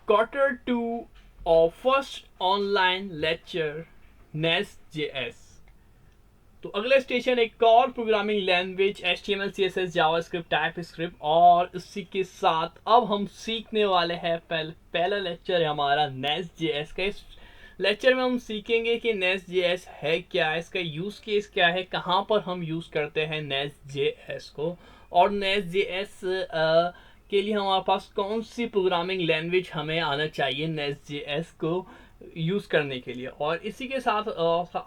Quarter 2 of first online lecture Nest.js। तो अगला station एक और programming language HTML CSS JavaScript TypeScript, और इसी के साथ अब हम सीखने वाले हैं पहला लेक्चर है हमारा Nest.js का। इस लेक्चर में हम सीखेंगे कि Nest.js है क्या, इसका यूज़ केस क्या है, कहाँ पर हम यूज़ करते हैं Nest.js को, और Nest.js के लिए हमारे पास कौन सी प्रोग्रामिंग लैंग्वेज हमें आना चाहिए Nest.js को यूज़ करने के लिए। और इसी के साथ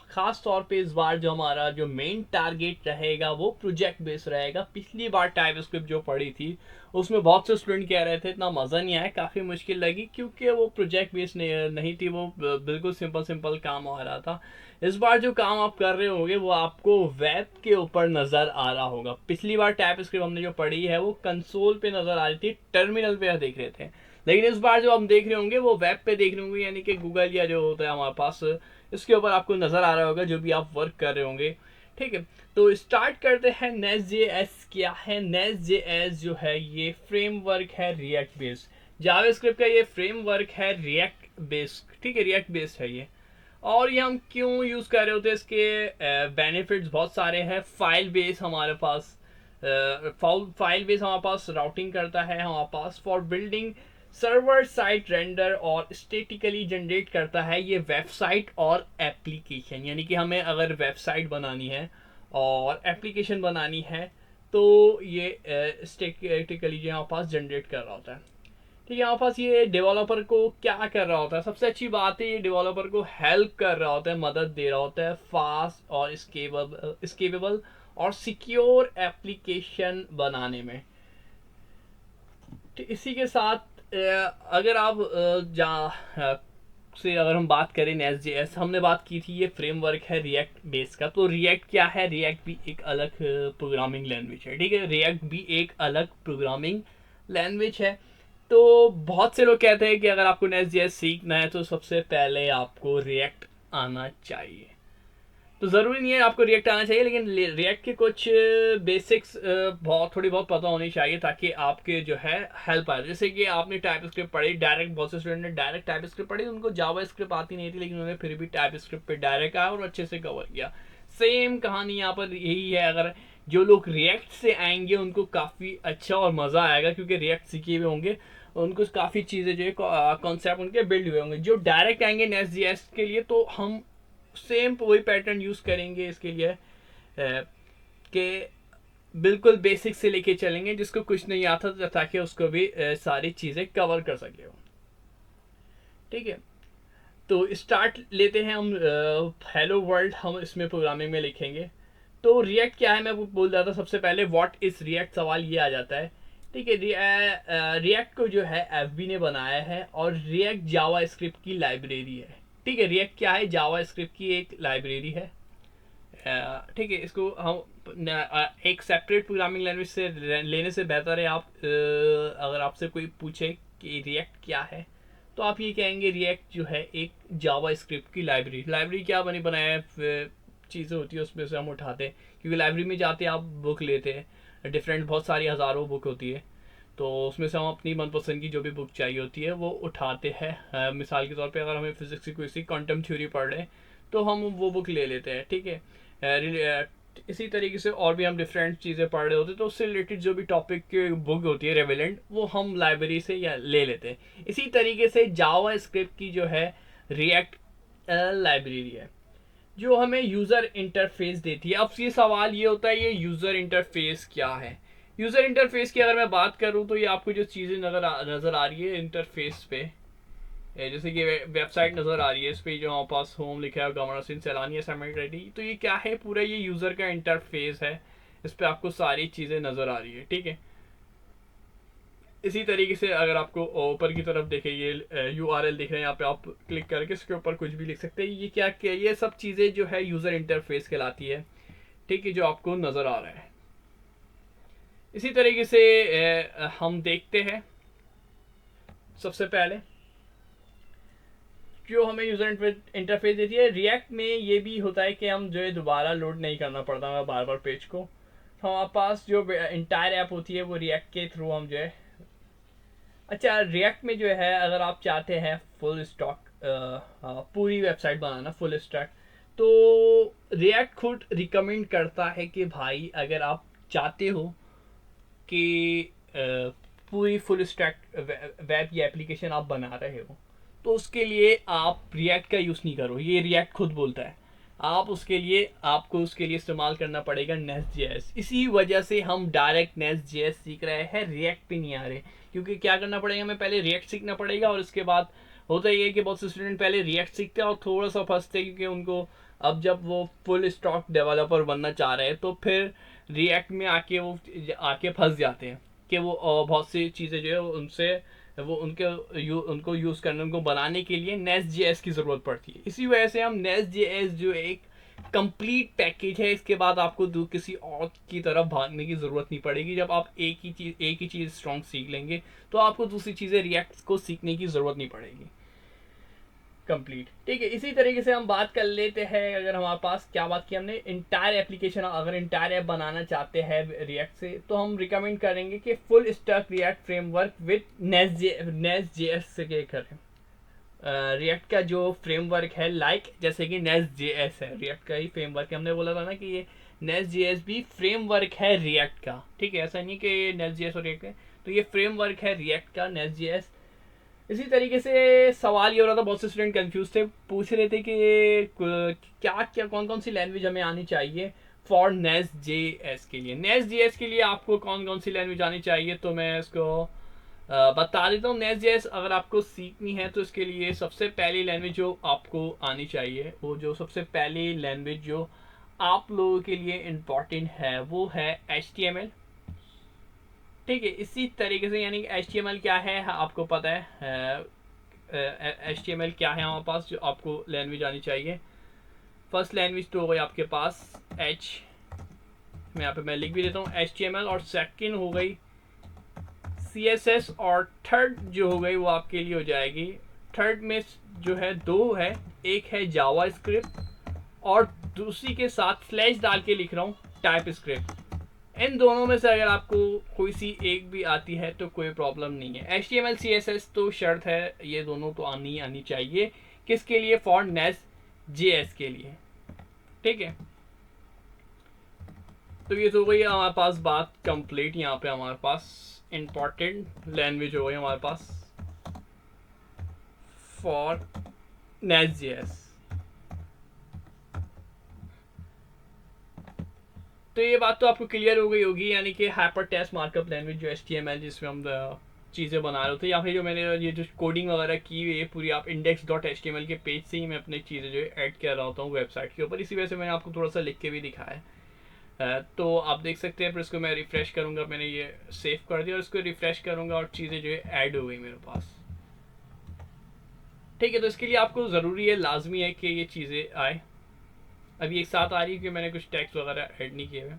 ख़ास तौर पे इस बार जो हमारा जो मेन टारगेट रहेगा वो प्रोजेक्ट बेस्ड रहेगा। पिछली बार टाइपस्क्रिप्ट जो पढ़ी थी उसमें बहुत से स्टूडेंट कह रहे थे इतना मज़ा नहीं आया, काफ़ी मुश्किल लगी, क्योंकि वो प्रोजेक्ट बेस्ड नहीं थी, वो बिल्कुल सिंपल काम आ रहा था। इस बार जो काम आप कर रहे होंगे वो आपको वेब के ऊपर नज़र आ रहा होगा। पिछली बार टाइपस्क्रिप्ट हमने जो पढ़ी है वो कंसोल पे नज़र आ रही थी, टर्मिनल पे देख रहे थे, लेकिन इस बार जो हम देख रहे होंगे वो वेब पे देख रहे होंगे, यानी कि गूगल या जो होता है हमारे पास इसके ऊपर आपको नज़र आ रहा होगा जो भी आप वर्क कर रहे होंगे। ठीक है, तो स्टार्ट करते हैं। Nest.js क्या है? Nest.js जो है ये फ्रेमवर्क है रिएक्ट बेस्ड। जावास्क्रिप्ट का ये फ्रेमवर्क है रिएक्ट बेस्ड। ठीक है, रिएक्ट बेस्ड है ये। और ये हम क्यों यूज़ कर रहे होते हैं, इसके बेनिफिट्स बहुत सारे हैं। फाइल बेस हमारे पास फाइल बेस हमारे पास राउटिंग करता है, हमारे पास for building server side render और स्टेटिकली जनरेट करता है ये वेबसाइट और एप्लीकेशन। यानी कि हमें अगर वेबसाइट बनानी है और एप्लीकेशन बनानी है तो ये स्टेटिकली जो हमारे पास जनरेट कर रहा होता है। ठीक है, हमारे पास ये डेवलपर को क्या कर रहा होता है, सबसे अच्छी बात है ये डेवलपर को हेल्प कर रहा होता है, मदद दे रहा होता है फास्ट और स्केलेबल और सिक्योर एप्लीकेशन बनाने में। ठीक, इसी के साथ अगर आप से अगर हम बात करें Nest.js, हमने बात की थी ये फ्रेमवर्क है रिएक्ट बेस का। तो रिएक्ट क्या है? रिएक्ट भी एक अलग प्रोग्रामिंग लैंग्वेज है। ठीक है, रिएक्ट भी एक अलग प्रोग्रामिंग लैंग्वेज है। तो बहुत से लोग कहते हैं कि अगर आपको Nest.js सीखना है तो सबसे पहले आपको रिएक्ट आना चाहिए। तो ज़रूरी नहीं है आपको रिएक्ट आना चाहिए, लेकिन रिएक्ट के कुछ बेसिक्स बहुत थोड़ी बहुत पता होनी चाहिए ताकि आपके जो है हेल्प आए। जैसे कि आपने टाइप स्क्रिप्ट पढ़ी डायरेक्ट, बहुत से स्टूडेंट ने डायरेक्ट टाइप स्क्रिप्ट पढ़ी, उनको जावा स्क्रिप्ट आती नहीं थी, लेकिन उन्होंने फिर भी टाइप स्क्रिप्ट पे डायरेक्ट आया और अच्छे से कवर किया। सेम कहानी यहाँ पर यही है। अगर जो लोग रिएक्ट से आएंगे उनको काफ़ी अच्छा और मज़ा आएगा, क्योंकि रिएक्ट सीखे हुए होंगे, उनको काफ़ी चीज़ें जो है कॉन्सेप्ट उनके बिल्ड हुए होंगे। जो डायरेक्ट आएंगे Nest.js के लिए तो हम सेम वही पैटर्न यूज़ करेंगे इसके लिए कि बिल्कुल बेसिक से लेके चलेंगे, जिसको कुछ नहीं आता ताकि उसको भी सारी चीज़ें कवर कर सके हो। ठीक है, तो स्टार्ट लेते हैं हम। हेलो वर्ल्ड हम इसमें प्रोग्रामिंग में लिखेंगे। तो रिएक्ट क्या है मैं वो बोल रहा था। सबसे पहले व्हाट इज रिएक्ट सवाल ये आ जाता है। ठीक है, रिएक्ट को जो है एफबी ने बनाया है और रिएक्ट जावा स्क्रिप्ट की लाइब्रेरी है। ठीक है, रिएक्ट क्या है? जावा स्क्रिप्ट की एक लाइब्रेरी है। ठीक है, इसको हम एक सेपरेट प्रोग्रामिंग लैंग्वेज से लेने से बेहतर है आप अगर आपसे कोई पूछे कि रिएक्ट क्या है तो आप ये कहेंगे रिएक्ट जो है एक जावा स्क्रिप्ट की लाइब्रेरी क्या बनी बनाया चीज़ें होती है उसमें से हम उठाते हैं, क्योंकि लाइब्रेरी में जाते आप बुक लेते हैं, डिफरेंट बहुत सारी हज़ारों बुक होती है, तो उसमें से हम अपनी मनपसंद की जो भी बुक चाहिए होती है वो उठाते हैं। मिसाल के तौर पे अगर हमें फिजिक्स की कोई सी क्वांटम थ्योरी पढ़ रहे हैं तो हम वो बुक ले लेते हैं। ठीक है, इसी तरीके से और भी हम डिफरेंट चीज़ें पढ़ रहे होते हैं तो उससे रिलेटेड जो भी टॉपिक की बुक होती है रेवेलेंट वो हम लाइब्रेरी से या ले लेते हैं। इसी तरीके से जावा स्क्रिप्ट की जो है रिएक्ट लाइब्रेरी है जो हमें यूज़र इंटरफेस देती है। अब ये सवाल ये होता है ये यूज़र इंटरफेस क्या है? यूज़र इंटरफेस की अगर मैं बात करूँ तो ये आपको जो चीज़ें नज़र आ रही है इंटरफेस पे, जैसे कि वेबसाइट नज़र आ रही है, इस पर जो हमारे पास होम लिखा है गवर्नर सिंह सैलानी असाइनमेंट रेडी, तो ये क्या है? पूरा ये यूज़र का इंटरफेस है, इस पर आपको सारी चीज़ें नज़र आ रही है। ठीक है, इसी तरीके से अगर आपको ऊपर की तरफ देखें ये URL दिख रहे हैं, यहाँ पे आप क्लिक करके इसके ऊपर कुछ भी लिख सकते हैं। ये क्या ये सब चीज़ें जो है यूज़र इंटरफेस कहलाती है। ठीक है, जो आपको नज़र आ रहा है। इसी तरीके से हम देखते हैं सबसे पहले जो हमें यूज़र इंटरफेस देती है। रिएक्ट में ये भी होता है कि हम जो है दोबारा लोड नहीं करना पड़ता हमें बार बार पेज को, तो हमारे पास जो इंटायर ऐप होती है वो रिएक्ट के थ्रू हम जो है अच्छा, रिएक्ट में जो है अगर आप चाहते हैं फुल स्टॉक पूरी वेबसाइट बनाना फुल स्टैक, तो रिएक्ट खुद रिकमेंड करता है कि भाई अगर आप चाहते हो कि पूरी फुल स्टैक वेब या एप्लीकेशन आप बना रहे हो, तो उसके लिए आप रिएक्ट का यूज़ नहीं करो, ये रिएक्ट खुद बोलता है। आप उसके लिए आपको उसके लिए इस्तेमाल करना पड़ेगा नेस्ट जेएस। इसी वजह से हम डायरेक्ट नेस्ट जेएस सीख रहे हैं, रिएक्ट पे नहीं आ रहे, क्योंकि क्या करना पड़ेगा, हमें पहले रिएक्ट सीखना पड़ेगा और उसके बाद होता ये है कि बहुत से स्टूडेंट पहले रिएक्ट सीखते हैं और थोड़ा सा फंसते हैं, क्योंकि उनको अब जब वो फुल स्टॉक डेवलपर बनना चाह रहे हैं तो फिर रिएक्ट में आके वो आके फंस जाते हैं कि वो बहुत सी चीज़ें जो है उनसे वो उनको यूज़ करने उनको बनाने के लिए नेस्ट जेएस की ज़रूरत पड़ती है। इसी वजह से हम नेस्ट जेएस जो एक कंप्लीट पैकेज है, इसके बाद आपको किसी और की तरफ भागने की ज़रूरत नहीं पड़ेगी। जब आप एक ही चीज़ स्ट्रॉन्ग सीख लेंगे तो आपको दूसरी चीज़ें रिएक्ट को सीखने की ज़रूरत नहीं पड़ेगी। कंप्लीट, ठीक है। इसी तरीके से हम बात कर लेते हैं, अगर हमारे पास क्या बात की हमने, इंटायर एप्लीकेशन, अगर इंटायर ऐप बनाना चाहते हैं रिएक्ट से, तो हम रिकमेंड करेंगे कि full stack react framework with nest JS से करें। रिएक्ट का जो फ्रेमवर्क है जैसे कि नेस्ट जेएस है, रिएक्ट का ही फ्रेमवर्क है। हमने बोला था ना कि ये नेस्ट जेएस भी फ्रेमवर्क है रिएक्ट का, ठीक है। ऐसा नहीं कि नेस्ट जेएस और रिएक्ट है, तो ये फ्रेमवर्क है रिएक्ट का, नेस्ट जेएस। इसी तरीके से सवाल ये हो रहा था, बहुत से स्टूडेंट कंफ्यूज थे, पूछ रहे थे कि क्या क्या कौन कौन सी लैंग्वेज हमें आनी चाहिए फॉर नेस्ट जेएस के लिए। नेस्ट जेएस के लिए आपको कौन कौन सी लैंग्वेज आनी चाहिए, तो मैं इसको बता देता हूँ। नेस्ट जेएस अगर आपको सीखनी है तो इसके लिए सबसे पहली लैंग्वेज जो आपको आनी चाहिए, वो जो सबसे पहली लैंग्वेज जो आप लोगों के लिए इम्पॉर्टेंट है, वो है HTML, ठीक है। इसी तरीके से यानी HTML क्या है आपको पता है, HTML क्या है हमारे पास जो आपको लैंग्वेज आनी चाहिए। फर्स्ट लैंग्वेज तो हो गई आपके पास H, मैं यहाँ पे मैं लिख भी देता हूँ HTML, और सेकंड हो गई CSS, और थर्ड जो हो गई वो आपके लिए हो जाएगी, थर्ड में जो है दो है, एक है जावा स्क्रिप्ट और दूसरी के साथ स्लैश डाल के लिख रहा हूँ टाइप स्क्रिप्ट। इन दोनों में से अगर आपको कोई सी एक भी आती है तो कोई प्रॉब्लम नहीं है। HTML CSS तो शर्त है, ये दोनों तो आनी चाहिए, किसके लिए, फॉर नेस्ट जेएस के लिए, ठीक है। तो ये तो हो गई हमारे पास बात कंप्लीट। यहाँ पे हमारे पास इंपॉर्टेंट लैंग्वेज हो गई हमारे पास फॉर नेस्ट जेएस। तो ये बात तो आपको क्लियर हो गई होगी, यानी कि हाइपर टेक्स्ट मार्कअप लैंग्वेज जो HTML जिसमें हम चीज़ें बना रहे होते हैं, या फिर जो मैंने ये जो कोडिंग वगैरह की हुई है पूरी आप index.html के पेज से ही मैं अपनी चीज़ें जो है ऐड कर रहा होता हूँ वेबसाइट के ऊपर। इसी वजह से मैंने आपको थोड़ा सा लिख के भी दिखाया है। तो आप देख सकते हैं, फिर इसको मैं रिफ़्रेश करूँगा, मैंने ये सेव कर दिया और इसको रिफ़्रेश करूँगा और चीज़ें जो है ऐड हो गई मेरे पास, ठीक है। तो इसके लिए आपको ज़रूरी है, लाजमी है कि ये चीज़ें आए। अभी एक साथ आ रही है कि मैंने कुछ टैक्स वगैरह ऐड नहीं किए हुए,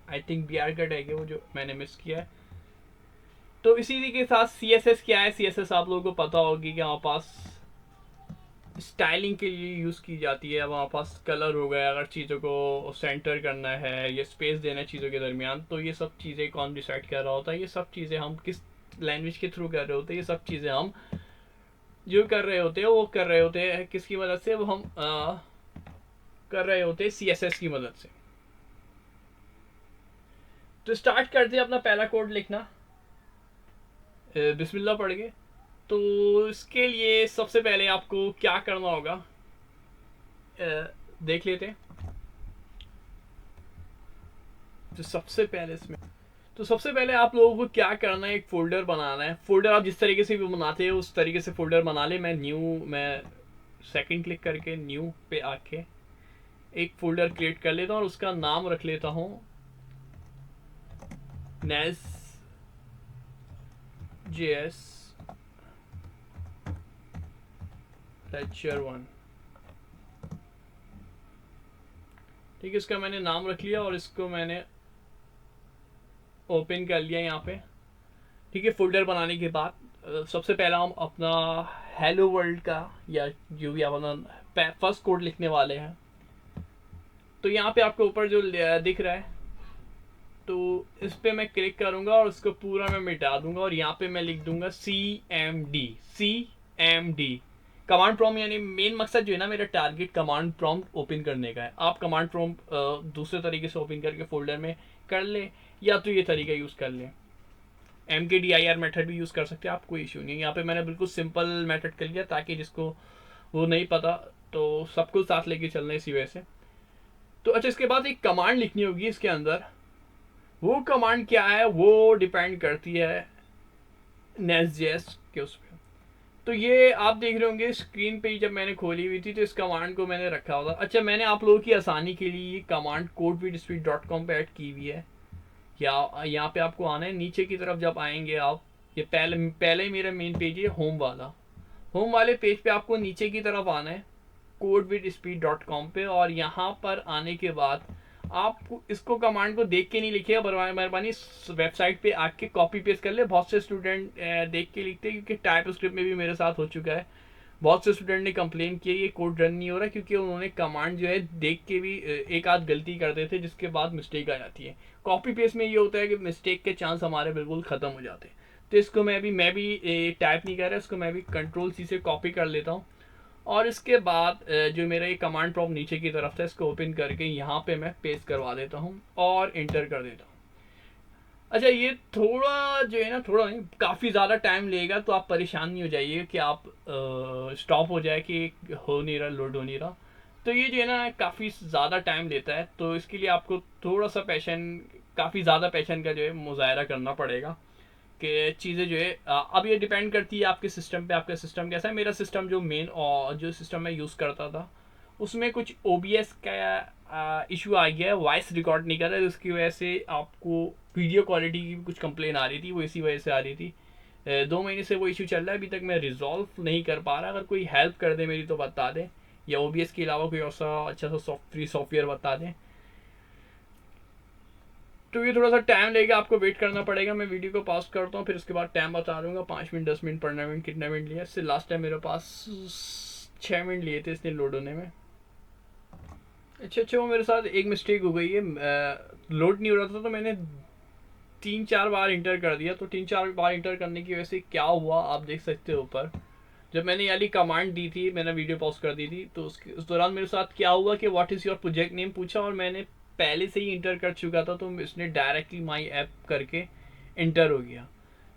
आई थिंक BR कट है वो जो मैंने मिस किया है। तो इसी के साथ CSS क्या है, CSS आप लोगों को पता होगी कि हमारे पास स्टाइलिंग के लिए यूज़ की जाती है। वहाँ पास कलर हो गया, अगर चीज़ों को सेंटर करना है, ये स्पेस देना है चीज़ों के दरमियान, तो ये सब चीज़ें कौन डिसाइड कर रहा होता है, ये सब चीज़ें हम किस लैंग्वेज के थ्रू कर रहे होते हैं, ये सब चीज़ें हम जो कर रहे होते हैं वो कर रहे होते हैं किसकी मदद से, वो हम कर रहे होते हैं CSS की मदद से। तो स्टार्ट करते हैं अपना पहला कोड लिखना, बिस्मिल्लाह पढ़ के। तो इसके लिए सबसे पहले आपको क्या करना होगा, देख लेते हैं। तो सबसे पहले आप लोगों को क्या करना है, एक फोल्डर बनाना है। फोल्डर आप जिस तरीके से भी बनाते हैं उस तरीके से फोल्डर बना ले। मैं सेकंड क्लिक करके न्यू पे आके एक फोल्डर क्रिएट कर लेता हूँ और उसका नाम रख लेता हूँ नेस्ट जेएस लेक्चर 1, ठीक है। इसका मैंने नाम रख लिया और इसको मैंने ओपन कर लिया यहाँ पे, ठीक है। फोल्डर बनाने के बाद सबसे पहला हम अपना हेलो वर्ल्ड का या जो भी अपना फर्स्ट कोड लिखने वाले हैं। तो यहाँ पे आपको ऊपर जो दिख रहा है तो इस पे मैं क्लिक करूंगा और उसको पूरा मैं मिटा दूंगा और यहाँ पे मैं लिख दूंगा CMD कमांड प्रॉम्प्ट। यानी मेन मकसद जो है ना, मेरा टारगेट कमांड प्रॉम्प्ट ओपन करने का है। आप कमांड प्रॉम्प्ट दूसरे तरीके से ओपन करके फोल्डर में कर ले, या तो ये तरीका यूज़ कर लें। MKDIR मेथड भी यूज़ कर सकते हैं आप, कोई इशू नहीं। यहाँ पे मैंने बिल्कुल सिंपल मेथड कर लिया ताकि जिसको वो नहीं पता तो सबको साथ लेके चलना है इसी वजह से। तो अच्छा, इसके बाद एक कमांड लिखनी होगी इसके अंदर। वो कमांड क्या है वो डिपेंड करती है Nest.js के उस पर। तो ये आप देख रहे होंगे स्क्रीन पे ही जब मैंने खोली हुई थी तो इस कमांड को मैंने रखा हुआ था। अच्छा, मैंने आप लोगों की आसानी के लिए ये कमांड codewithspeed.com पे ऐड की हुई है। या यहाँ पे आपको आना है, नीचे की तरफ जब आएंगे आप, ये पहले पहले ही मेरा मेन पेज है होम वाला। होम वाले पेज पे आपको नीचे की तरफ आना है codewithspeed.com पे, और यहाँ पर आने के बाद आप इसको कमांड को देख के नहीं लिखिएगा, मेहरबानी वेबसाइट पे आके कॉपी पेस्ट कर ले। बहुत से स्टूडेंट देख के लिखते हैं, क्योंकि टाइप स्क्रिप्ट में भी मेरे साथ हो चुका है। बहुत से स्टूडेंट ने कंप्लेन किया ये कोड रन नहीं हो रहा, क्योंकि उन्होंने कमांड जो है देख के भी एक आध गलती कर देते, जिसके बाद मिस्टेक आ जाती है। कॉपी पेस्ट में ये होता है कि मिस्टेक के चांस हमारे बिल्कुल ख़त्म हो जाते हैं। तो इसको मैं भी टाइप नहीं कर रहा, इसको मैं भी Ctrl+C से कॉपी कर लेता हूँ। और इसके बाद जो मेरा ये कमांड प्रॉम्प्ट नीचे की तरफ था, इसको ओपन करके यहाँ पे मैं पेस्ट करवा देता हूँ और इंटर कर देता हूँ। अच्छा, ये थोड़ा जो है ना, थोड़ा नहीं काफ़ी ज़्यादा टाइम लेगा, तो आप परेशान नहीं हो जाइए कि आप स्टॉप हो जाए कि हो नहीं रहा, लोड हो नहीं रहा। तो ये जो है ना काफ़ी ज़्यादा टाइम लेता है, तो इसके लिए आपको थोड़ा सा पैशन, काफ़ी ज़्यादा पैशन का जो है मुजाहरा करना पड़ेगा कि चीज़ें जो है अब ये डिपेंड करती है आपके सिस्टम पे, आपका सिस्टम कैसा है। मेरा सिस्टम जो मेन और जो सिस्टम मैं यूज़ करता था उसमें कुछ OBS का इशू आ गया है, वॉइस रिकॉर्ड नहीं कर रहा है, जिसकी वजह से आपको वीडियो क्वालिटी की कुछ कंप्लेन आ रही थी, वो इसी वजह से आ रही थी। 2 महीने से वो इशू चल रहा है, अभी तक मैं रिजॉल्व नहीं कर पा रहा। अगर कोई हेल्प कर दे मेरी तो बता दें, या OBS के अलावा कोई और सा अच्छा सा फ्री सॉफ्टवेयर बता दें। तो ये थोड़ा सा टाइम लेगा, आपको वेट करना पड़ेगा। मैं वीडियो को पॉज करता हूँ, फिर उसके बाद टाइम बता दूंगा, 5 मिनट 10 मिनट 15 मिनट कितना मिनट लिया। इससे लास्ट टाइम मेरे पास 6 मिनट लिए थे इसने लोड होने में। अच्छा, वो मेरे साथ एक मिस्टेक हो गई है, लोड नहीं हो रहा था तो मैंने 3-4 बार इंटर कर दिया। तो 3-4 बार इंटर करने की वजह से क्या हुआ आप देख सकते हो ऊपर। जब मैंने याली कमांड दी थी, मैंने वीडियो पॉज कर दी थी, तो उस दौरान मेरे साथ क्या हुआ कि what is your project name पूछा, और मैंने पहले से ही इंटर कर चुका था, तो इसने डायरेक्टली माई ऐप करके इंटर हो गया,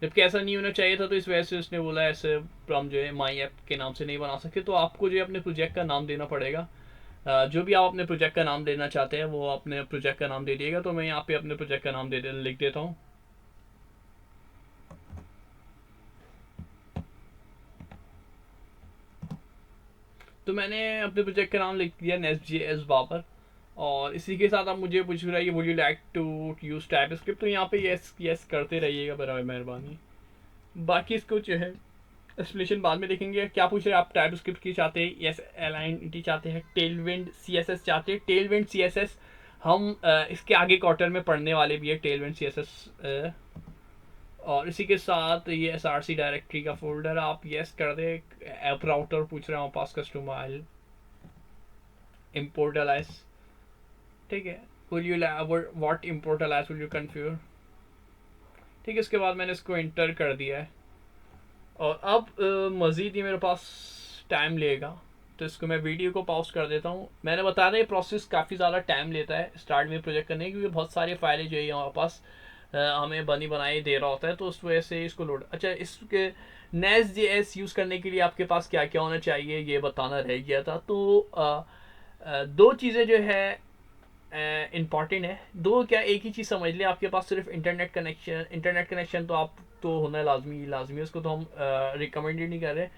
जबकि ऐसा नहीं होना चाहिए था। तो इस वजह से उसने बोला ऐसे हम जो है माई ऐप के नाम से नहीं बना सकते। तो आपको जो है अपने प्रोजेक्ट का नाम देना पड़ेगा। जो भी आप अपने प्रोजेक्ट का नाम देना चाहते हैं वो अपने प्रोजेक्ट का नाम दे दिएगा। तो मैं यहाँ पे अपने प्रोजेक्ट का नाम लिख देता हूँ। तो मैंने अपने प्रोजेक्ट का नाम लिख दिया Nest.js बाबर। और इसी के साथ आप मुझे पूछ रहा है would you like to use TypeScript, तो यहाँ पे यस यस करते रहिएगा बराबर मेहरबानी। बाकी इसको जो है एक्सप्लेनेशन बाद में देखेंगे। क्या पूछ रहे हैं आप, टाइप स्क्रिप्ट की चाहते हैं, यस Align चाहते हैं, टेलविंड CSS चाहते हैं। टेलविंड CSS हम इसके आगे क्वार्टर में पढ़ने वाले भी है, टेलविंड CSS। और इसी के साथ ये SRC डायरेक्टरी का फोल्डर आप यस कर दे। ऐप राउटर पूछ रहे हैं पास कस्टमाइल इम्पोर्ट अलाइस, ठीक है। Will you what import alias will you configure, ठीक है। इसके बाद मैंने इसको इंटर कर दिया है, और अब मज़ीद ही मेरे पास टाइम लेगा, तो इसको मैं वीडियो को पॉज कर देता हूँ। मैंने बता रहा ये प्रोसेस काफ़ी ज़्यादा टाइम लेता है स्टार्ट में प्रोजेक्ट करने की, क्योंकि बहुत सारी फाइलें जो है हमारे पास हमें बनी बनाई दे रहा होता है, तो उस वजह से इसको लोड। अच्छा, इसके Nest.js यूज़ करने के लिए आपके पास क्या क्या होना चाहिए ये बताना रह गया था। तो दो चीज़ें जो है इम्पॉर्टेंट है। दो क्या, एक ही चीज़ समझ लें, आपके पास सिर्फ इंटरनेट कनेक्शन तो आप तो होना लाजमी है, उसको तो हम रिकमेंडेड नहीं कर रहे।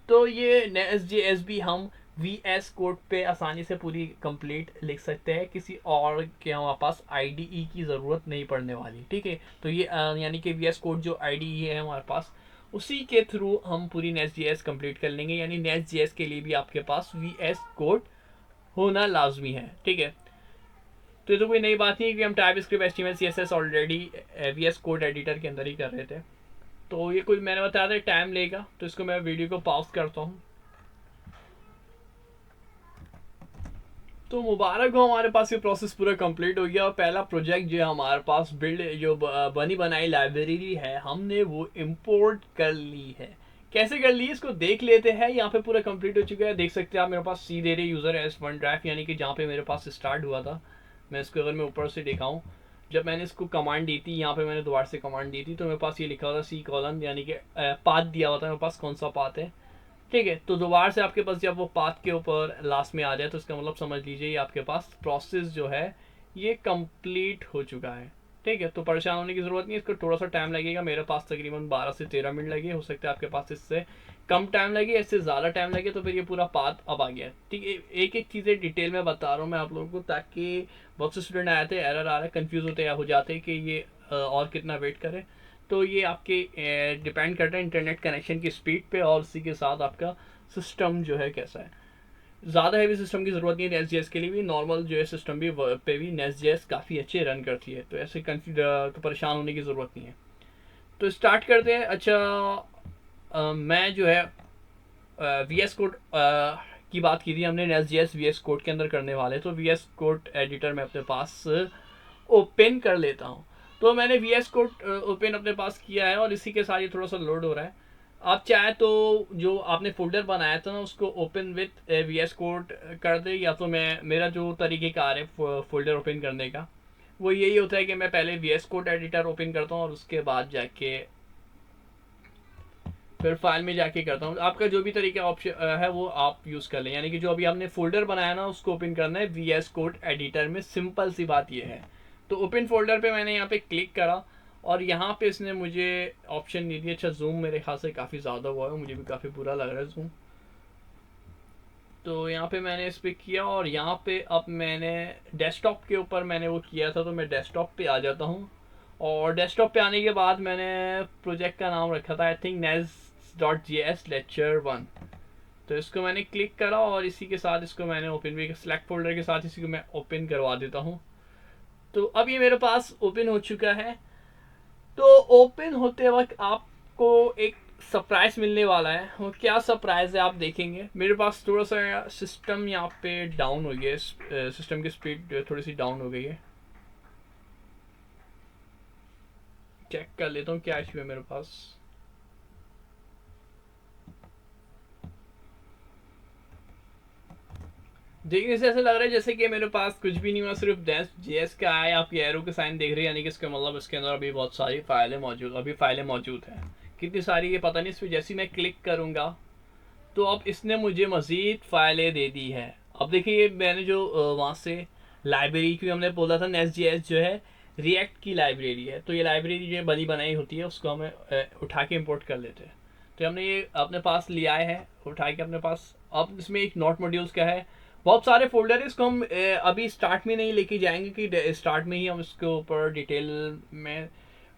तो ये Nest.js भी हम VS कोड पे आसानी से पूरी कंप्लीट लिख सकते हैं, किसी और के हमारे पास IDE की ज़रूरत नहीं पड़ने वाली, ठीक है। तो ये यानी कि VS कोड जो IDE है हमारे पास, उसी के थ्रू हम पूरी Nest.js कंप्लीट कर लेंगे। यानी Nest.js के लिए भी आपके पास VS कोड होना लाजमी है, ठीक है। तो ये तो कोई नई बात नहीं है कि हम type script HTML CSS already VS code editor के अंदर ही कर रहे थे। तो ये कुछ मैंने बताया था टाइम लेगा, तो इसको मैं वीडियो को पॉज करता हूँ। तो मुबारक हो, हमारे पास ये प्रोसेस पूरा कंप्लीट हो गया और पहला प्रोजेक्ट जो है हमारे पास बिल्ड जो बनी बनाई लाइब्रेरी है हमने वो इंपोर्ट कर ली है। कैसे कर ली इसको देख लेते हैं। यहाँ पे पूरा कंप्लीट हो चुका है, देख सकते हैं आप मेरे पास सी दे रहे यूज़र एस वन ड्राइव, यानी कि जहाँ पे मेरे पास स्टार्ट हुआ था। मैं इसको अगर मैं ऊपर से दिखाऊँ, जब मैंने इसको कमांड दी थी, यहाँ पे मैंने दोबारा से कमांड दी थी तो मेरे पास ये लिखा हुआ था सी कॉलन, यानी कि पाथ दिया हुआ था मेरे पास कौन सा पाथ है। ठीक है, तो दोबारा से आपके पास जब वो पाथ के ऊपर लास्ट में आ जाए तो इसका मतलब समझ लीजिए ये आपके पास प्रोसेस जो है ये कंप्लीट हो चुका है। ठीक है, तो परेशान होने की ज़रूरत नहीं है, इसको थोड़ा सा टाइम लगेगा। मेरे पास तकरीबन 12 से 13 मिनट लगे, हो सकता है आपके पास इससे कम टाइम लगे, इससे ज़्यादा टाइम लगे। तो फिर ये पूरा पाथ अब आ गया। ठीक है, एक एक चीज़ें डिटेल में बता रहा हूँ मैं आप लोगों को, ताकि बहुत से स्टूडेंट आए थे एरर आ रहा है, कन्फ्यूज़ होते हो जाते कि ये और कितना वेट करें। तो ये आपके डिपेंड करता है इंटरनेट कनेक्शन की स्पीड पे और उसी के साथ आपका सिस्टम जो है कैसा है। ज़्यादा हैवी सिस्टम की ज़रूरत नहीं है नेस्ट.जेएस के लिए भी, नॉर्मल जो है सिस्टम भी पे भी नेस्ट.जेएस काफ़ी अच्छे रन करती है, तो ऐसे तो परेशान होने की ज़रूरत नहीं है। तो स्टार्ट करते हैं। अच्छा, मैं जो है वी एस कोड की बात की थी हमने, नेस्ट.जेएस वी एस कोड के अंदर करने वाले, तो वी एस कोड एडिटर मैं अपने पास ओपन कर लेता हूँ। तो मैंने वी एस कोड ओपन अपने पास किया है और इसी के साथ ये थोड़ा सा लोड हो रहा है। आप चाहे तो जो आपने फोल्डर बनाया था ना उसको open with V S code कर दे, या तो मैं मेरा जो तरीक़ेकार है फोल्डर ओपन करने का वो यही होता है कि मैं पहले V S code editor open करता हूँ और उसके बाद जाके फिर फाइल में जाके करता हूँ। आपका जो भी तरीका ऑप्शन है वो आप यूज़ कर लें, यानी कि जो अभी आपने फोल्डर बनाया ना उसको ओपन करना है वी एस कोड एडिटर में। सिंपल सी बात ये है। तो ओपन फोल्डर पे मैंने यहाँ पे क्लिक करा और यहाँ पे इसने मुझे ऑप्शन दे दिया। अच्छा, जूम मेरे ख्याल से काफ़ी ज़्यादा हुआ है, मुझे भी काफ़ी बुरा लग रहा है जूम। तो यहाँ पे मैंने इस पर किया और यहाँ पे अब मैंने डेस्कटॉप के ऊपर मैंने वो किया था, तो मैं डेस्कटॉप पे आ जाता हूँ। और डेस्कटॉप पे आने के बाद मैंने प्रोजेक्ट का नाम रखा था आई थिंक नेस्ट.जेएस लेक्चर 1। तो इसको मैंने क्लिक करा और इसी के साथ इसको मैंने ओपन भी, सेलेक्ट फोल्डर के साथ इसी को मैं ओपन करवा देता हूँ। तो अब ये मेरे पास ओपन हो चुका है। तो ओपन होते वक्त आपको एक सरप्राइज मिलने वाला है। वो क्या सरप्राइज है आप देखेंगे। मेरे पास थोड़ा सा सिस्टम यहाँ पे डाउन हो गया है, सिस्टम की स्पीड थोड़ी सी डाउन हो गई है। चेक कर लेता हूँ क्या इशू है मेरे पास। देखने से ऐसा लग रहा है जैसे कि मेरे पास कुछ भी नहीं हुआ, सिर्फ नेस्ट.जेएस का है। आप ये एरो के साइन देख रहे हैं, यानी कि इसका मतलब इसके अंदर अभी बहुत सारी फाइलें मौजूद हैं। कितनी सारी ये पता नहीं। इस पर जैसे मैं क्लिक करूँगा तो अब इसने मुझे मज़ीद फाइलें दे दी है। अब देखिए मैंने जो वहाँ से लाइब्रेरी की हमने बोला था, नेस्ट.जेएस जो है रिएक्ट की लाइब्रेरी है। तो ये लाइब्रेरी जो बनी बनाई होती है उसको हमें उठा के इम्पोर्ट कर लेते हैं। तो हमने ये अपने पास लिया है उठा के अपने पास। अब इसमें एक नोट मॉड्यूल्स का है, बहुत सारे फोल्डर है। इसको हम अभी स्टार्ट में नहीं लेके जाएंगे कि स्टार्ट में ही हम इसके ऊपर डिटेल में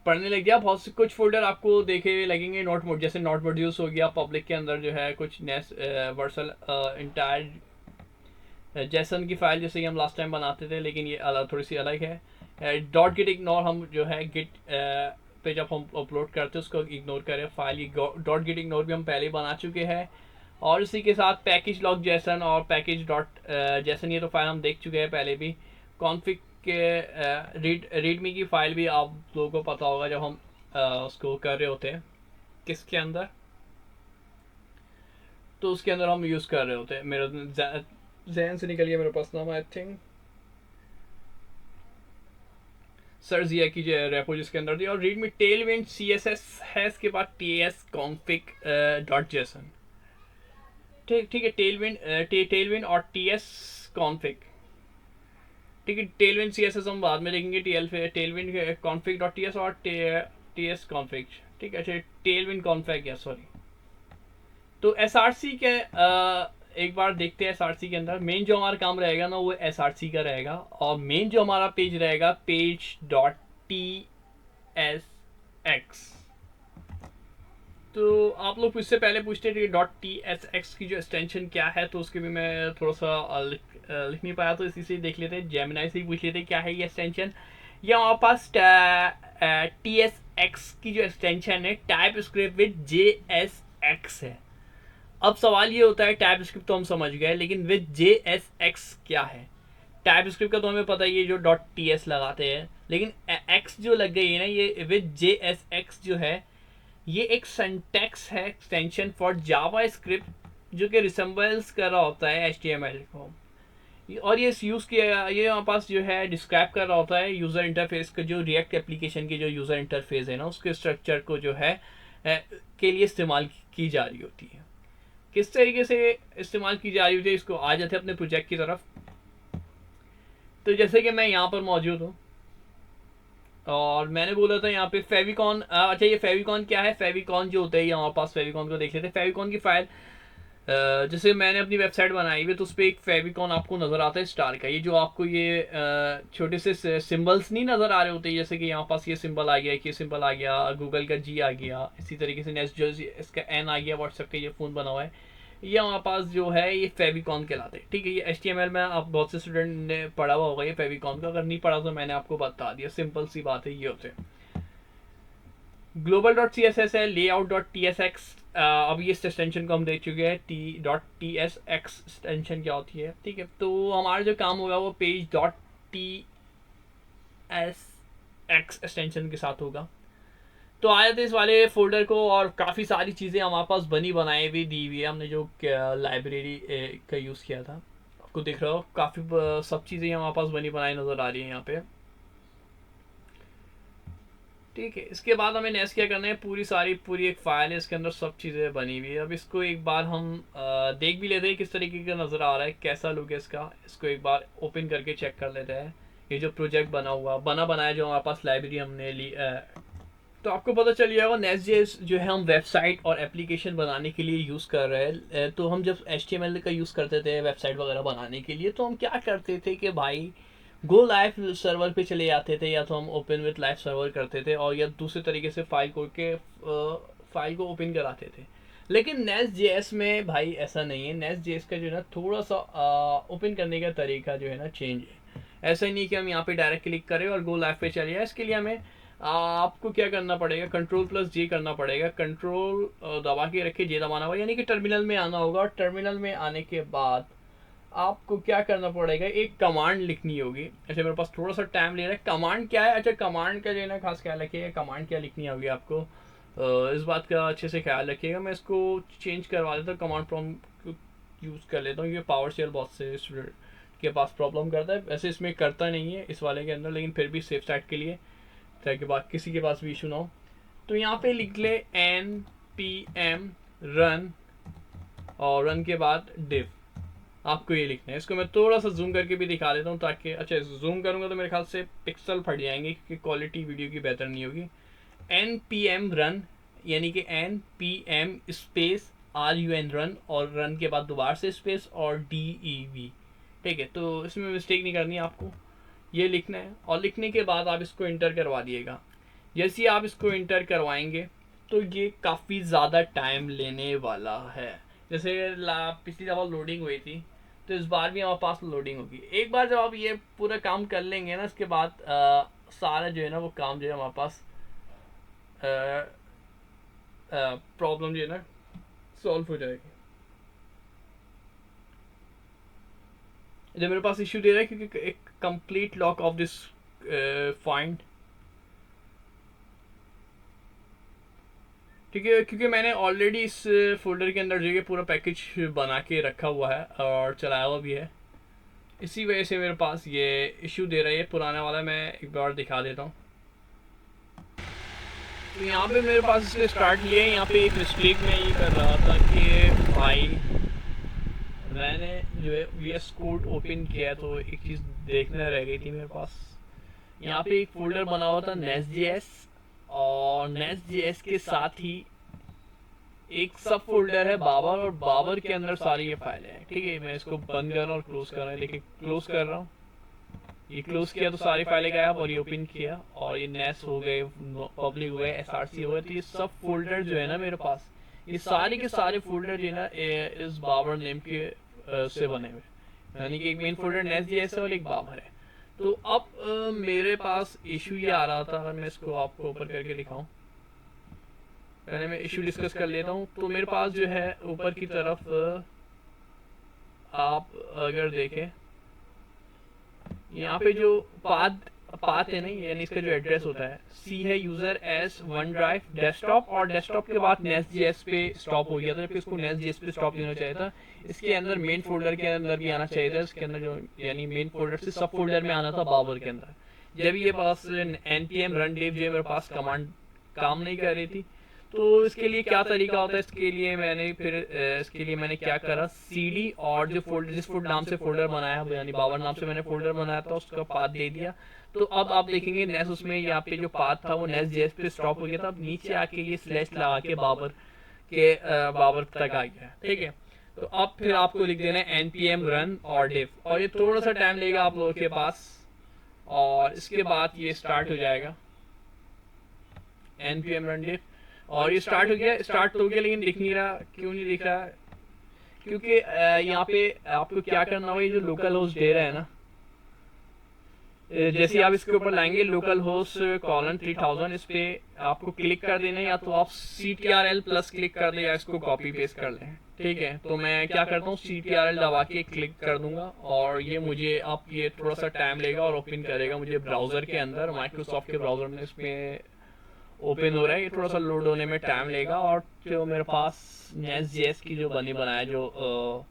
पढ़ने लग गया। बहुत से कुछ फोल्डर आपको देखे लगेंगे जैसे नोट मॉड्यूल्स हो गया। पब्लिक के अंदर जो है कुछ नेस्ट वर्सल इंटायर जेसन की फाइल जैसे कि हम लास्ट टाइम बनाते थे, लेकिन ये थोड़ी सी अलग है। डॉट गिट इग्नोर हम जो है गिट पे जब हम अपलोड करते हैं उसको इग्नोर करें फाइल। ये डॉट गिट इग्नोर भी हम पहले ही बना चुके हैं। और इसी के साथ पैकेज लॉग जेसन और पैकेज डॉट जेसन, ये तो फाइल हम देख चुके हैं पहले भी। कॉन्फिग के रीडमी की फाइल भी आप लोगों को पता होगा जब हम उसको कर रहे होते हैं किसके अंदर, तो उसके अंदर हम यूज़ कर रहे होते हैं। मेरा जहन से निकल गया मेरे पास नाम, आई थिंक सर्जिया की जो रेपो जिसके अंदर थी। और रीडमी टेलविंड CSS है, इसके बाद TS config डॉट जेसन। ठीक है, टेलविंड और TS config। ठीक है, टेलविंड CSS हम बाद में देखेंगे। टेलविंड config डॉट TS और TS config। ठीक है, अच्छा टेलविंड config है, सॉरी। तो SRC के एक बार देखते हैं। SRC के अंदर मेन जो हमारा काम रहेगा ना वो SRC का रहेगा, और मेन जो हमारा पेज रहेगा पेज डॉट TSX। तो आप लोग इससे पहले पूछते थे डॉट TSX की जो एक्सटेंशन क्या है, तो उसके भी मैं थोड़ा सा लिख नहीं पाया, तो इसी से देख लेते हैं। जेमिनाई से ही पूछ लेते क्या है ये एक्सटेंशन। ये हमारे पास TSX की जो एक्सटेंशन है टाइप स्क्रिप्ट विद JSX है। अब सवाल ये होता है टाइप स्क्रिप्ट तो हम समझ गए, लेकिन विद JSX क्या है। टाइपस्क्रिप्ट का तो हमें पता ही है, जो डॉट टी एस लगाते हैं, लेकिन एक्स जो लग गई है ना, ये विद जे एस एक्स जो है, ये एक सिंटैक्स है, एक्सटेंशन फॉर जावा स्क्रिप्ट, जो कि रिसेंबल्स कर रहा होता है एच टी एम एल को। और ये यूज़ किया, ये हमारे पास जो है डिस्क्राइब कर रहा होता है यूज़र इंटरफेस का, जो रिएक्ट एप्लीकेशन की जो यूज़र इंटरफेस है ना, उसके स्ट्रक्चर को जो है के लिए इस्तेमाल की जा रही होती है। किस तरीके से इस्तेमाल की जा रही होती है, इसको आ जाते हैं अपने प्रोजेक्ट की तरफ। तो जैसे कि मैं यहाँ पर मौजूद हूँ और मैंने बोला था यहाँ पे फेविकॉन, अच्छा ये फेविकॉन क्या है, फेविकॉन जो होता है, ये हमारे पास फेविकॉन को देख लेते हैं। फेविकॉन की फाइल, जैसे मैंने अपनी वेबसाइट बनाई हुई, तो उस पर एक फेविकॉन आपको नज़र आता है स्टार का। ये जो आपको ये छोटे से सिंबल्स नहीं नज़र आ रहे होते, जैसे कि यहाँ पास ये सिंबल आ गया, ये सिंबल आ गया, गूगल का जी आ गया, इसी तरीके से नेक्स्ट जो इसका एन आ गया, व्हाट्सएप का ये फ़ोन बना हुआ है, ये हमारे पास जो है ये फेविकॉन कहलाते हैं। ठीक है, ये HTML में आप बहुत से स्टूडेंट ने पढ़ा हुआ होगा ये फेविकॉन का, अगर नहीं पढ़ा तो मैंने आपको बता दिया, सिंपल सी बात है, ये होते हैं। Global dot c s s है, layout dot t s x, अब ये इस एक्सटेंशन को हम देख चुके हैं, t dot t s x extension क्या होती है। ठीक है, तो हमारा जो काम होगा वो page dot t s x extension के साथ होगा। तो आए थे इस वाले फोल्डर को, और काफ़ी सारी चीज़ें हमारे पास बनी बनाई हुई दी हुई है, हमने जो लाइब्रेरी का यूज़ किया था, आपको दिख रहा हो, काफ़ी सब चीज़ें हमारे पास बनी बनाई नज़र आ रही हैं यहाँ पे। ठीक है, इसके बाद हमें नेक्स्ट क्या करना है, पूरी एक फाइल है, इसके अंदर सब चीज़ें बनी हुई है। अब इसको एक बार हम देख भी लेते हैं किस तरीके का नज़र आ रहा है, कैसा लुक है इसका। इसको एक बार ओपन करके चेक कर लेते हैं, ये जो प्रोजेक्ट बना बनाया जो हमारे पास लाइब्रेरी हमने ली, तो आपको पता चल जाएगा नेक्स्ट.जेएस जो है हम वेबसाइट और एप्लीकेशन बनाने के लिए यूज़ कर रहे हैं। तो हम जब HTML का यूज़ करते थे वेबसाइट वगैरह बनाने के लिए, तो हम क्या करते थे कि भाई गो लाइव सर्वर पे चले जाते थे, या तो हम ओपन विथ लाइव सर्वर करते थे, और या दूसरे तरीके से फाइल फाइल को ओपन कराते थे। लेकिन नेक्स्ट.जेएस में भाई ऐसा नहीं है। नेक्स्ट.जेएस का जो है ना थोड़ा सा ओपन करने का तरीका जो है ना चेंज है। ऐसा ही नहीं कि हम यहाँ पे डायरेक्ट क्लिक करें और गो लाइव पे चले जाए। इसके लिए हमें आपको क्या करना पड़ेगा, Ctrl+J करना पड़ेगा। कंट्रोल दबा के रखे, जे दबाना होगा, यानी कि टर्मिनल में आना होगा। और टर्मिनल में आने के बाद आपको क्या करना पड़ेगा, एक कमांड लिखनी होगी। अच्छा मेरे पास थोड़ा सा टाइम ले रहा है, कमांड क्या है, अच्छा कमांड का जो है ना खास ख्याल रखिएगा, कमांड क्या लिखनी होगी आपको, इस बात का अच्छे से ख्याल रखिएगा। मैं इसको चेंज करवा देता हूँ, कमांड प्रॉम्प्ट यूज़ कर लेता हूँ। ये पावर शेल बहुत से स्टूडेंट के पास प्रॉब्लम करता है, वैसे इसमें करता नहीं है इस वाले के अंदर, लेकिन फिर भी सेफ साइड के लिए, ताकि बाद किसी के पास भी इशू ना हो। तो यहाँ पे लिख ले npm रन, और रन के बाद div, आपको ये लिखना है। इसको मैं थोड़ा सा जूम करके भी दिखा देता हूँ, ताकि अच्छा जूम करूँगा तो मेरे ख्याल से पिक्सल फट जाएंगे, क्योंकि क्वालिटी वीडियो की बेहतर नहीं होगी। npm रन, यानी कि npm स्पेस run रन, और रन के बाद दोबारा से स्पेस और dev। ठीक है, तो इसमें मिस्टेक नहीं करनी है आपको, ये लिखना है। और लिखने के बाद आप इसको इंटर करवा दिएगा। जैसे ही आप इसको इंटर करवाएंगे तो ये काफ़ी ज़्यादा टाइम लेने वाला है। जैसे पिछली दफ़ा लोडिंग हुई थी, तो इस बार भी हमारे पास लोडिंग होगी। एक बार जब आप ये पूरा काम कर लेंगे ना, इसके बाद सारा जो है ना वो काम जो है हमारे पास प्रॉब्लम जो है ना सॉल्व हो जाएगी। जब मेरे पास इश्यू दे रहा है क्योंकि एक complete lock of this find, ठीक है, क्योंकि मैंने ऑलरेडी इस फोल्डर के अंदर जो है पूरा पैकेज बना के रखा हुआ है और चलाया हुआ भी है, इसी वजह से मेरे पास ये इश्यू दे रहा है। पुराना वाला मैं एक बार दिखा देता हूँ। तो यहाँ पे मेरे पास इसने स्टार्ट लिया है। यहाँ पे एक मिस्टेक मैं ये कर रहा था कि भाई मैंने जो है VS कोड ओपन किया, तो एक चीज़ देखने रह गई थी मेरे पास। यहाँ पे एक फोल्डर बना हुआ था Next.js, और Next.js के साथ ही एक सब फोल्डर है बाबर, और बाबर के अंदर सारी ये फाइलें हैं। ठीक है, मैं इसको बंद कर रहा हूँ और क्लोज कर रहा हूँ। देखिए क्लोज कर रहा हूँ, ये क्लोज किया तो सारी फाइलें गायब, और ये ओपन किया और ये नेस हो गए, पब्लिक हो गए, SRC हो गए। तो ये सब फोल्डर जो है ना मेरे पास, ये सारे के सारे फोल्डर जो है ना इस बाबर नेम के से बने हुए, यानी कि एक मेन फोल्डर Next.js है और एक बाबर है। तो अब मेरे पास इशू ये आ रहा था, अगर मैं इसको आपको ऊपर करके दिखाऊं, पहले मैं इशू डिस्कस कर लेता हूँ। तो मेरे पास जो है ऊपर की तरफ आप अगर देखें यहाँ पे जो पाथ पाथ है ना, यानी इसका जो एड्रेस होता है, सी है user S one drive desktop, और डेस्कटॉप के बाद नेस्ट.js पे स्टॉप हो गया था, जबकि इसको नेस्ट.js पे स्टॉप लेना चाहिए था। इसके अंदर मेन फोल्डर के अंदर भी आना चाहिए था, इसके अंदर जो यानी मेन फोल्डर से सब फोल्डर में आना था बाबर के अंदर। जब ये पास npm run dev जो मेरे पास कमांड काम नहीं कर रही थी, तो इसके लिए क्या तरीका होता है, इसके लिए मैंने फिर इसके लिए मैंने क्या करा, cd और जो फोल्डर जिस फोल्डर नाम से फोल्डर बनाया, यानी बाबर नाम से मैंने फोल्डर बनाया था, उसका पाथ दे दिया। तो अब आप देखेंगे नेस उसमें यहाँ पे जो पाथ था वो नेस्ट.js पे स्टॉप हो गया था, अब नीचे आके ये स्लैश लगा के बाबर तक आ गया, ठीक है। तो अब फिर आपको लिख देना है npm run और div, और ये थोड़ा सा टाइम लेगा आप लोगों के पास, और इसके बाद ये स्टार्ट हो जाएगा npm run div, और ये स्टार्ट हो गया, लेकिन दिख नहीं रहा। क्यों नहीं दिख रहा? क्योंकि यहाँ पे आपको क्या करना होगा, ये जो लोकल होस्ट दे रहा है ना, जैसे आप इसके ऊपर लाएंगे लोकल होस्ट कॉलन 3000, इस पे आपको क्लिक कर देना है, या तो आप ctrl प्लस क्लिक कर दें या इसको कॉपी पेस्ट कर लें, ठीक है। तो मैं क्या करता हूँ, ctrl दबा के क्लिक कर दूंगा, और ये मुझे आप ये थोड़ा सा टाइम लेगा और ओपन करेगा मुझे ब्राउजर के अंदर, माइक्रोसॉफ्ट के ब्राउजर में इसमें ओपन हो रहा है। ये थोड़ा सा लोड होने में टाइम लेगा, और जो मेरे पास नेस्ट.js की जो बनी बनाया जो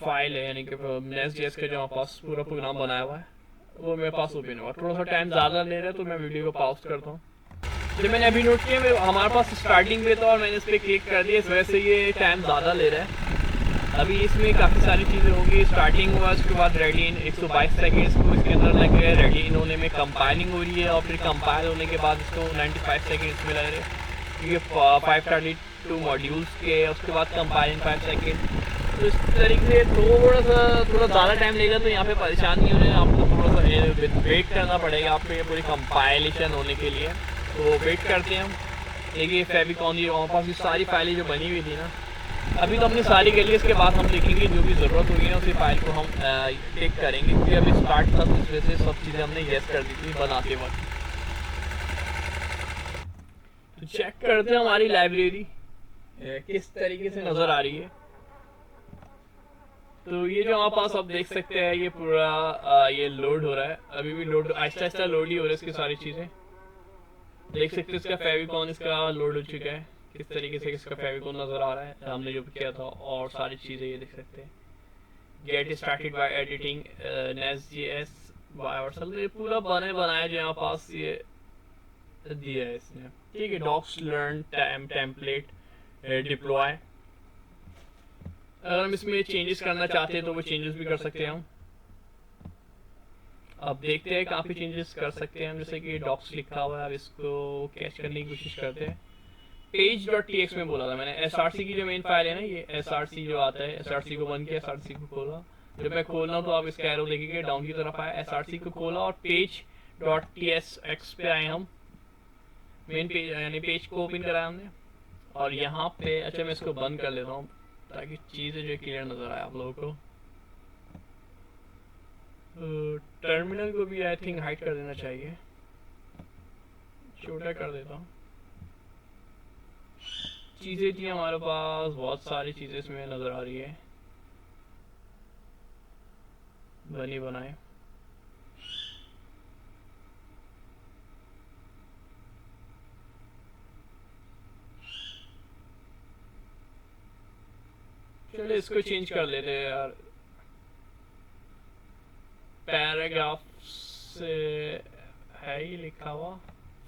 फाइल है, यानी कि नेस्ट.js का जो हमारे पास पूरा प्रोग्राम बनाया हुआ है, वो मेरे पास ओपन हुआ। थोड़ा सा टाइम ज़्यादा ले रहा है, तो मैं वीडियो को पॉज करता हूँ। जब मैंने अभी नोट किया, हमारे पास स्टार्टिंग पे था और मैंने इस पर क्लिक कर दिया, इस वजह से ये टाइम ज़्यादा ले रहा है। अभी इसमें काफ़ी सारी चीज़ें होंगी। स्टार्टिंग हुआ, उसके बाद रेडी इन 122 सेकेंड्स को इसके अंदर लग गए, रेडी इन होने में कंपाइलिंग हो रही है, और फिर कंपाइल होने के बाद इसको 95 सेकेंड्स में लग रहे हैं, क्योंकि 532 मॉड्यूल्स के, उसके बाद कंपाइलिंग 5 सेकेंड। तो इस तरीके से थोड़ा ज़्यादा टाइम लेगा, तो यहाँ पे परेशान नहीं होने, आपको थोड़ा सा वेट करना पड़ेगा आपको ये पूरी कंपाइलेशन होने के लिए। तो वेट करते हैं हम। देखिए फेविकॉन, ये हमारे पास ये सारी फाइलें जो बनी हुई थी ना, अभी तो हमने सारी कर ली, इसके बाद हम देखेंगे जो भी ज़रूरत होगी ना उसी फाइल को हम टेक करेंगे, क्योंकि अभी स्टार्ट था, तो इस वजह से सब चीज़ें हमने येस कर दी थी बनाते वक्त। तो चेक करते हैं हमारी लाइब्रेरी किस तरीके से नज़र आ रही है। तो ये जो हमारे पास आप देख सकते हैं, ये पूरा ये लोड हो रहा है, अभी भी लोड आहिस्ता आहिस्ता लोड ही हो रहा है इसकी सारी चीज़ें। देख सकते हैं इसका फेविकॉन इसका लोड हो चुका है, किस तरीके से इसका फेविकॉन नज़र आ रहा है, हमने जो किया था, और सारी चीज़ें ये देख सकते हैं। Get started by editing Next js by ourself, ये पूरा बनाया जो यहाँ पास ये दिया है इसने, ठीक है। डॉक्स लर्न टेम्पलेट डिप्लॉय, अगर हम इसमें चेंजेस करना चाहते हैं तो वो चेंजेस भी कर सकते हैं हम। अब देखते हैं काफ़ी चेंजेस कर सकते हैं हम, जैसे कि डॉक्स लिखा हुआ है, अब इसको कैच करने की कोशिश करते हैं। page.txt में बोला था मैंने, src की जो मेन फाइल है ना, ये src जो आता है, src को बंद किया, src को खोला। जब मैं खोल रहा हूँ तो आप इसका एरो देखेंगे डाउन की तरफ आया, src को खोला और page.tsx पे आए हम, मेन पेज यानी पेज को ओपन कराया हमने। और यहाँ पे अच्छा मैं इसको बंद कर लेता हूँ ताकि चीज़ें जो क्लियर नज़र आए आप लोगों को। टर्मिनल को भी आई थिंक हाइड कर देना चाहिए, छोटा कर देता हूँ। चीज़ें थी हमारे पास, बहुत सारी चीज़ें इसमें नज़र आ रही है बनी बनाए। चलिए इसको चेंज कर लेते हैं यार, पैराग्राफ से है ही लिखा हुआ,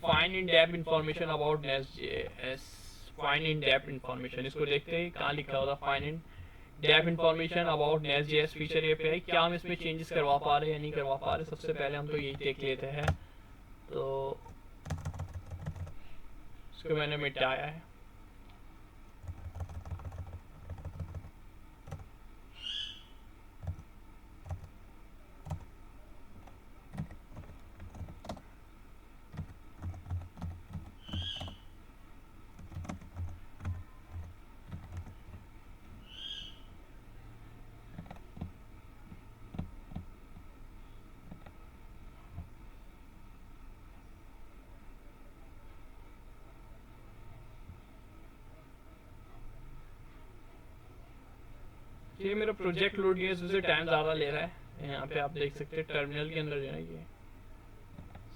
find in depth information about Next js, find in depth information, इसको देखते हैं कहाँ लिखा हुआ था, find in depth information about Next js feature ये पे है, क्या हम इसमें चेंजेस करवा पा रहे हैं या नहीं करवा पा रहे। सबसे पहले हम तो यही देख लेते हैं, तो इसको मैंने मिटाया है। ये मेरा प्रोजेक्ट लोड की वजह से टाइम ज़्यादा ले रहा है। यहाँ पे आप देख सकते हैं टर्मिनल के अंदर जो है ये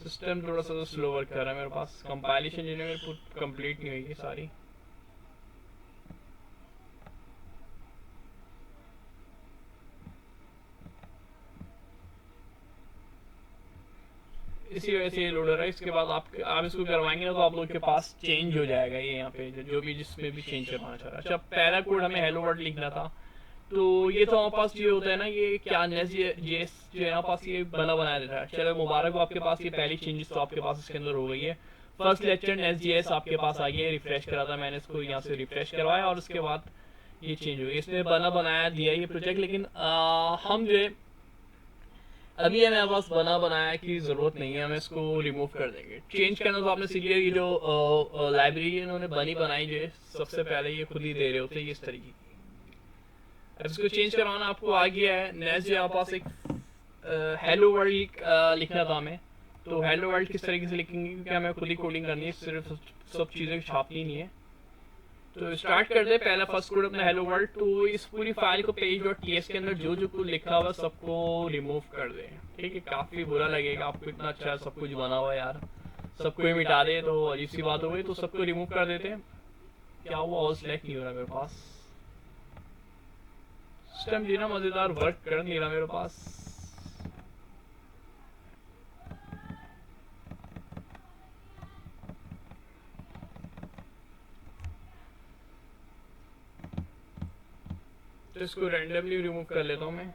सिस्टम थोड़ा सा स्लो वर्क कर रहा है मेरे पास। कंपाइलेशन जो है मेरे कंप्लीट नहीं हुई सारी। इसी वजह से ये लोड हो रहा है। इसके बाद आप इसको करवाएंगे ना तो आप लोग के पास चेंज हो जाएगा ये यहाँ पे जो भी जिसमें भी चेंज करवाना चाह रहा है। अच्छा, पहला कोड हमें हेलो वर्ल्ड लिखना था, तो ये तो हमारे पास ये होता है ना, ये क्या जेएस जो है हमारे पास ये बना बनाया देता है। चलो मुबारक हो, आपके पास ये पहली चेंजेस तो आपके पास इसके अंदर हो गई है। फर्स्ट लेक्चर एसजीएस आपके पास आ गया है। रिफ्रेश करा था मैंने इसको, यहाँ से रिफ्रेश करवाया और उसके बाद ये चेंज हो गया। इसमें बना बनाया दिया ये प्रोजेक्ट, लेकिन हम जो है अभी हमें पास बना बनाया की जरूरत नहीं है, हमें इसको रिमूव कर देंगे। चेंज करना तो आपने सीखिए, ये जो लाइब्रेरी इन्होंने बनी बनाई जो है सबसे पहले ये खुद ही दे रहे होते हैं इस तरीके की। अब इसको चेंज करवाना आपको आ गया है। नेक्स्ट जो हमारे पास एक हेलो वर्ल्ड लिखना था हमें, तो हेलो वर्ल्ड किस तरीके से लिखेंगे क्योंकि हमें खुद ही कोडिंग करनी है, सिर्फ सब चीज़ें छापनी नहीं है। तो स्टार्ट कर दे पहला फर्स्ट कोड अपना हेलो वर्ल्ड। तो इस पूरी फाइल को page.ts के अंदर जो जो कुछ लिखा हुआ सबको रिमूव कर दे। ठीक है, काफ़ी बुरा लगेगा आपको, इतना अच्छा सब कुछ बना हुआ है यार, सबको ही मिटा दे तो अजीब सी बात हो गई। तो सबको रिमूव कर देते हैं। क्या हुआ, और सिलेक्ट नहीं हो रहा मेरे पास, सिस्टम जी ना मज़ेदार वर्क कर नहीं रहा मेरे पास। तो इसको रैंडमली रिमूव कर लेता हूँ मैं।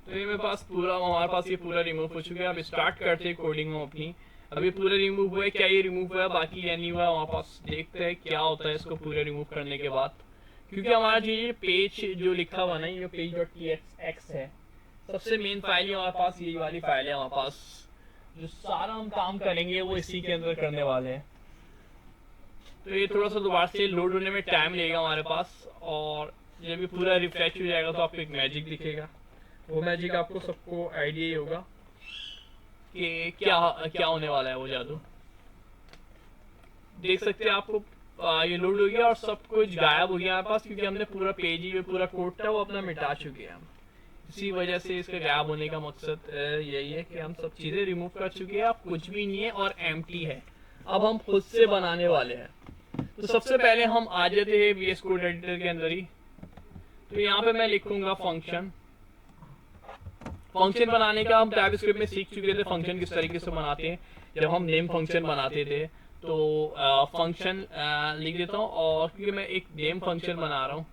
तो ये मेरे पास पूरा, हमारे पास ये पूरा रिमूव हो चुका है। अब स्टार्ट करते हैं कोडिंग हम अपनी। अभी पूरा रिमूव हुआ है, क्या ये रिमूव हुआ है, बाकी ये नहीं हुआ हमारे पास। देखते हैं क्या होता है इसको पूरे रिमूव करने के बाद, क्योंकि हमारा जो ये पेज जो लिखा हुआ ना, ये page.txt है, सबसे मेन फाइल ही हमारे पास यही वाली फाइल है हमारे पास। जो सारा हम काम करेंगे वो इसी के अंदर करने वाले हैं। तो ये थोड़ा सा दोबारा से लोड होने में टाइम लगेगा हमारे पास, और जब भी पूरा रिफ्रेश हो जाएगा तो आपको एक मैजिक दिखेगा। वो मैजिक आपको सबको आइडिया ही होगा कि क्या क्या होने वाला है। वो जादू देख सकते हैं आपको, ये लोड हो गया और सब कुछ गायब हो गया हमारे पास, क्योंकि हमने पूरा पेज ही पूरा कोड था वो अपना मिटा चुके हैं हम। इसी वजह से इसके गायब होने का मकसद यही है कि हम सब चीज़ें रिमूव कर चुके हैं। अब कुछ भी नहीं है और एम्प्टी है। अब हम खुद से बनाने वाले हैं। तो सबसे पहले हम आ जाते हैं VS कोड एडिटर के अंदर ही। तो यहाँ पे मैं लिखूंगा फंक्शन। फंक्शन बनाने का हम टाइपस्क्रिप्ट में सीख चुके थे, फंक्शन किस तरीके से बनाते हैं। जब हम नेम फंक्शन बनाते थे तो फंक्शन लिख देता हूँ, और क्योंकि मैं एक नेम फंक्शन बना रहा हूँ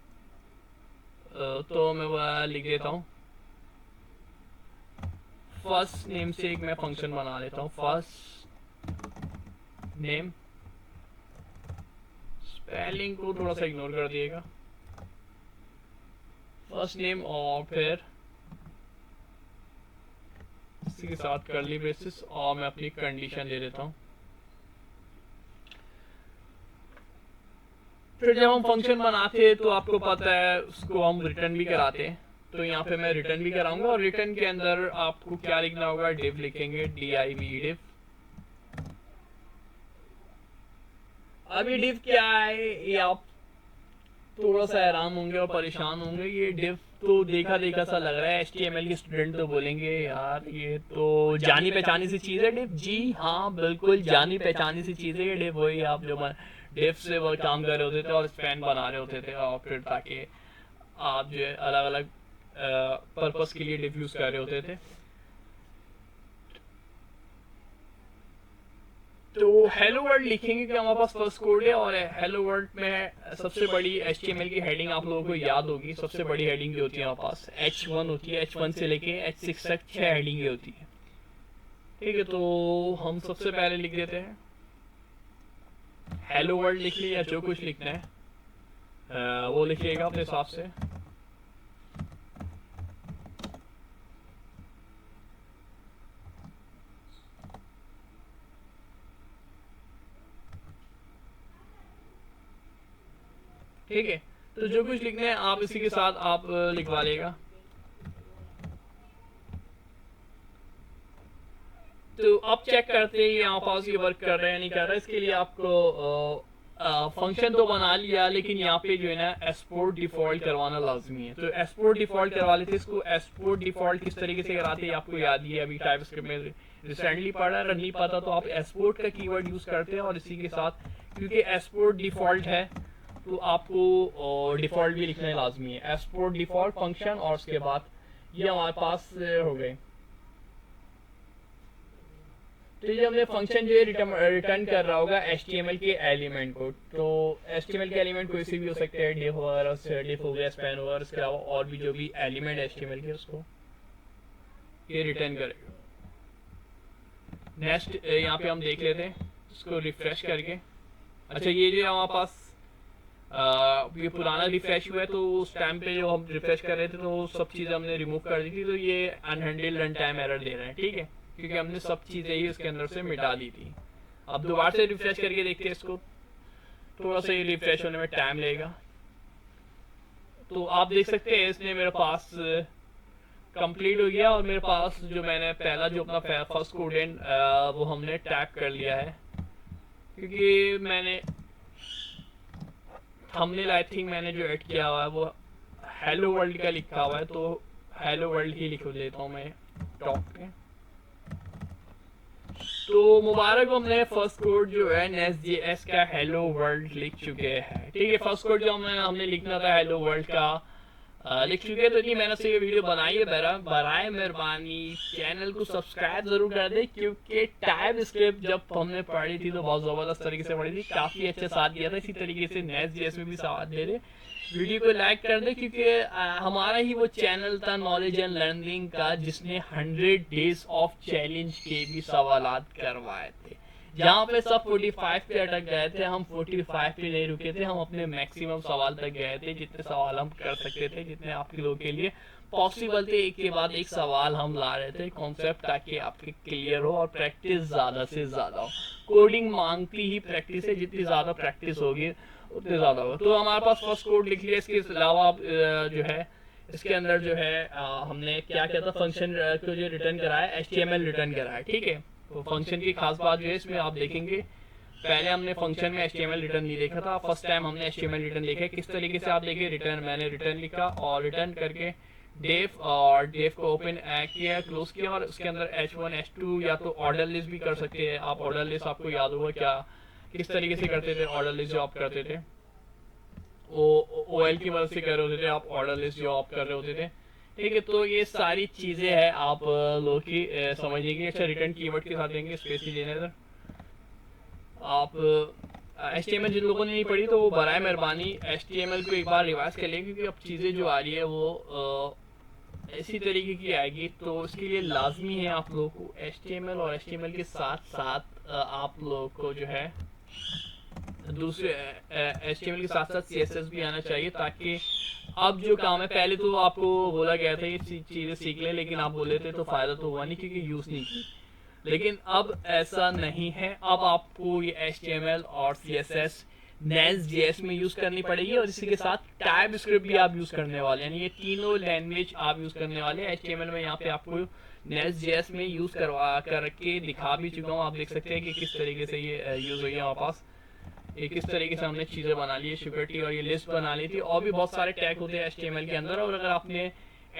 तो मैं वह लिख देता हूँ फर्स्ट नेम से एक मैं फंक्शन बना लेता हूँ। फर्स्ट नेम, स्पेलिंग को थोड़ा सा इग्नोर कर दिएगा। फर्स्ट नेम और फिर इसी के साथ कर्ली ब्रेसेस, और मैं अपनी कंडीशन दे देता हूँ। फिर जब हम फंक्शन बनाते हैं तो आपको पता है उसको हम रिटर्न भी कराते हैं। तो यहाँ पे मैं रिटर्न भी कराऊंगा, और रिटर्न के अंदर आपको क्या लिखना होगा, div लिखेंगे, div div। अब ये div क्या है, ये आप थोड़ा सा हैरान होंगे और परेशान होंगे। ये div तो देखा देखा सा लग रहा है, HTML के स्टूडेंट तो बोलेंगे यार ये तो जानी पहचानी सी चीज़ है div। जी हाँ, बिल्कुल जानी पहचानी सी चीज़ है ये div। वही आप जो div से वो काम कर रहे होते थे और स्पैन बना रहे होते थे, और फिर ताकि आप जो है अलग अलग पर्पस के लिए div यूज़ कर रहे होते थे। तो हेलो वर्ल्ड लिखेंगे कि हमारे पास फर्स्ट कोड है, और हेलो वर्ल्ड में सबसे बड़ी HTML की हेडिंग आप लोगों को याद होगी। सबसे बड़ी हेडिंग जो होती है हमारे पास H1 होती है, H1 से लेके H6 तक 6 हेडिंगें होती है। ठीक है, तो हम सबसे पहले लिख देते हैं हेलो वर्ल्ड लिख लिया, जो कुछ लिखना है वो लिखिएगा अपने हिसाब से। ठीक है, तो जो कुछ लिखना है आप इसी के साथ आप लिखवा लेगा। तो अब चेक करते हैं यहाँ पास ये वर्क कर रहा है नहीं कर रहा है। इसके लिए आपको फंक्शन तो बना लिया, लेकिन यहाँ पे जो है ना एक्सपोर्ट डिफॉल्ट करवाना लाजमी है। तो एक्सपोर्ट डिफॉल्ट करवा लेते हैं। इसको एक्सपोर्ट डिफॉल्ट किस तरीके से कराते हैं आपको याद ही है, अभी टाइपस्क्रिप्ट में रिसेंटली पढ़ा है। नहीं पता तो आप एक्सपोर्ट का कीवर्ड यूज करते हैं, और इसी के साथ क्योंकि एक्सपोर्ट डिफॉल्ट है तो आपको डिफॉल्ट भी लिखना लाजमी है। एक्सपोर्ट डिफॉल्ट फंक्शन, और उसके बाद ये हमारे पास हो गए। तो ये हमने फंक्शन जो है रिटर्न कर रहा होगा HTML के एलिमेंट को। तो HTML के एलिमेंट कोई से भी हो सकते हैं, डिफ वगैरह, डिफ हो गया, स्पैन वगैरह, उसके अलावा और भी जो भी एलिमेंट HTML के उसको ये रिटर्न करेगा। नेक्स्ट यहाँ पे हम देख लेते हैं इसको रिफ्रेश करके। अच्छा, ये जो हमारे पास ये पुराना रिफ्रेश हुआ है, तो उस टाइम पे जो हम रिफ्रेश कर रहे थे तो सब चीज़ें हमने रिमूव कर दी थी, तो ये अनहैंडल्ड रन टाइम एरर दे रहे हैं, ठीक है, क्योंकि हमने सब चीज़ें ही उसके अंदर से मिटा दी थी। अब दोबारा से रिफ्रेश करके देखते हैं इसको, थोड़ा सा ये रिफ्रेश होने में टाइम लगेगा। तो आप देख सकते हैं इसने मेरे पास कंप्लीट हो गया, और मेरे पास जो मैंने पहला जो अपना फर्स्ट कोडेंट वो हमने टैग कर लिया है, क्योंकि मैंने थंबनेल आई थिंक मैंने जो ऐड किया हुआ है वो हेलो वर्ल्ड का लिखा हुआ है, तो हेलो वर्ल्ड ही लिख देता हूँ मैं टॉप पे। तो मुबारक, हमने फर्स्ट कोड जो है Nest.js का हेलो वर्ल्ड लिख चुके हैं, ठीक है। फर्स्ट कोड जो हमने लिखना था हेलो वर्ल्ड का लिख चुके हैं। तो इतनी मेहनत से ये वीडियो बनाई है, बराए मेहरबानी चैनल को सब्सक्राइब जरूर कर दे, क्योंकि टाइप स्क्रिप्ट जब हमने पढ़ी थी तो बहुत ज़बरदस्त तरीके से पढ़ी थी, काफ़ी अच्छा साथ दिया था। इसी तरीके से Nest.js में भी साथ दे दे, वीडियो को लाइक कर दे, क्योंकि हमारा ही वो चैनल था नॉलेज एंड लर्निंग का जिसने 100 डेज ऑफ चैलेंज के भी सवालात करवाए थे, जहाँ पे सब 45 पे अटक गए थे। हम 45 पे नहीं रुके थे, हम अपने मैक्सिमम सवाल तक गए थे, जितने सवाल हम कर सकते थे, जितने आपके लोगों के लिए पॉसिबल थे। एक के बाद एक सवाल हम ला रहे थे कॉन्सेप्ट, ताकि आपके क्लियर हो और प्रैक्टिस ज़्यादा से ज़्यादा हो। कोडिंग मांगती ही प्रैक्टिस है, जितनी ज़्यादा प्रैक्टिस होगी उतने ज़्यादा होगा। तो हमारे पास फर्स्ट कोड लिख लिया। इसके अलावा जो है इसके अंदर जो है हमने क्या किया था, फंक्शन को जो रिटर्न करा है HTML रिटर्न करा है, ठीक है। तो फंक्शन की खास बात जो है इसमें आप देखेंगे, पहले हमने फंक्शन में HTML रिटर्न नहीं देखा था, फर्स्ट टाइम हमने HTML रिटर्न देखा है। किस तरीके से आप देखिए, रिटर्न मैंने रिटर्न लिखा और रिटर्न करके डेफ और डेफ को ओपन किया, क्लोज किया, और उसके अंदर H1 H2 या तो ऑर्डर लिस्ट भी कर सकते हैं आप। ऑर्डर लिस्ट आपको याद होगा क्या किस तरीके से करते थे, ऑर्डर लिस्ट जो आप करते थे OL की मदद से कर रहे होते थे आप, ऑर्डर लिस्ट जो आप कर रहे होते थे, ठीक है। तो ये सारी चीज़ें हैं आप लोग की समझिए। अच्छा, रिटर्न कीवर्ड के साथ देंगे स्पेस ही देने इधर। आप HTML जिन लोगों ने नहीं पढ़ी तो वो बराए मेहरबानी HTML को एक बार रिवाइज कर लें, क्योंकि अब चीज़ें जो आ रही है वो इसी तरीके की आएगी। तो उसके लिए लाजमी है आप लोगों को HTML और HTML के साथ साथ आप लोगों को जो है दूसरे HTML के साथ साथ CSS भी आना चाहिए, ताकि अब जो काम है, पहले तो आपको बोला गया था ये चीज़ें सीख ले, लेकिन आप बोले थे तो फ़ायदा तो हुआ नहीं क्योंकि यूज़ नहीं की। लेकिन अब ऐसा नहीं है, अब आपको ये HTML और CSS Nest.js में यूज़ करनी पड़ेगी, और इसी के साथ टाइप स्क्रिप्ट भी आप यूज़ करने वाले हैं। यानी ये तीनों लैंग्वेज आप यूज़ करने वाले हैं। HTML में यहाँ पे आपको Nest.js में यूज़ करके दिखा भी चुका हूँ। आप देख सकते हैं कि किस तरीके से ये यूज़ हुई है हमारे पास। एक इस तरीके से हमने चीज़ें बना ली है, सिक्योरिटी और ये लिस्ट बना ली थी, और भी बहुत सारे टैग होते हैं HTML के अंदर। और अगर आपने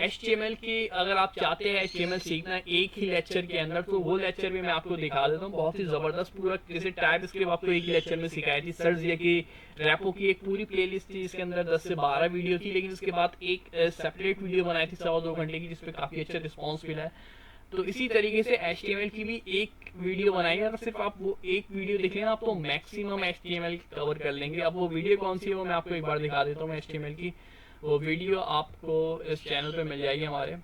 HTML की अगर आप चाहते हैं HTML सीखना एक ही लेक्चर के अंदर, तो वो लेक्चर भी मैं आपको दिखा देता हूँ, बहुत ही ज़बरदस्त पूरा। जैसे टाइप स्क्रिप्ट आपको एक ही लेक्चर में सिखाई थी, सर्च दिया कि रैपो की एक पूरी प्लेलिस्ट थी जिसके अंदर 10 से 12 वीडियो थी, लेकिन उसके बाद एक सेपरेट वीडियो बनाई थी 2.25 घंटे की, जिसपे काफ़ी अच्छा रिस्पॉन्स मिला है। तो इसी तरीके से HTML की भी एक वीडियो बनाई है, अगर सिर्फ आप वो एक वीडियो देख लेना आप तो मैक्सिमम HTML कवर कर लेंगे। अब वो वीडियो कौन सी है वो मैं आपको एक बार दिखा देता हूँ। HTML की वो वीडियो आपको इस चैनल पे मिल जाएगी हमारे।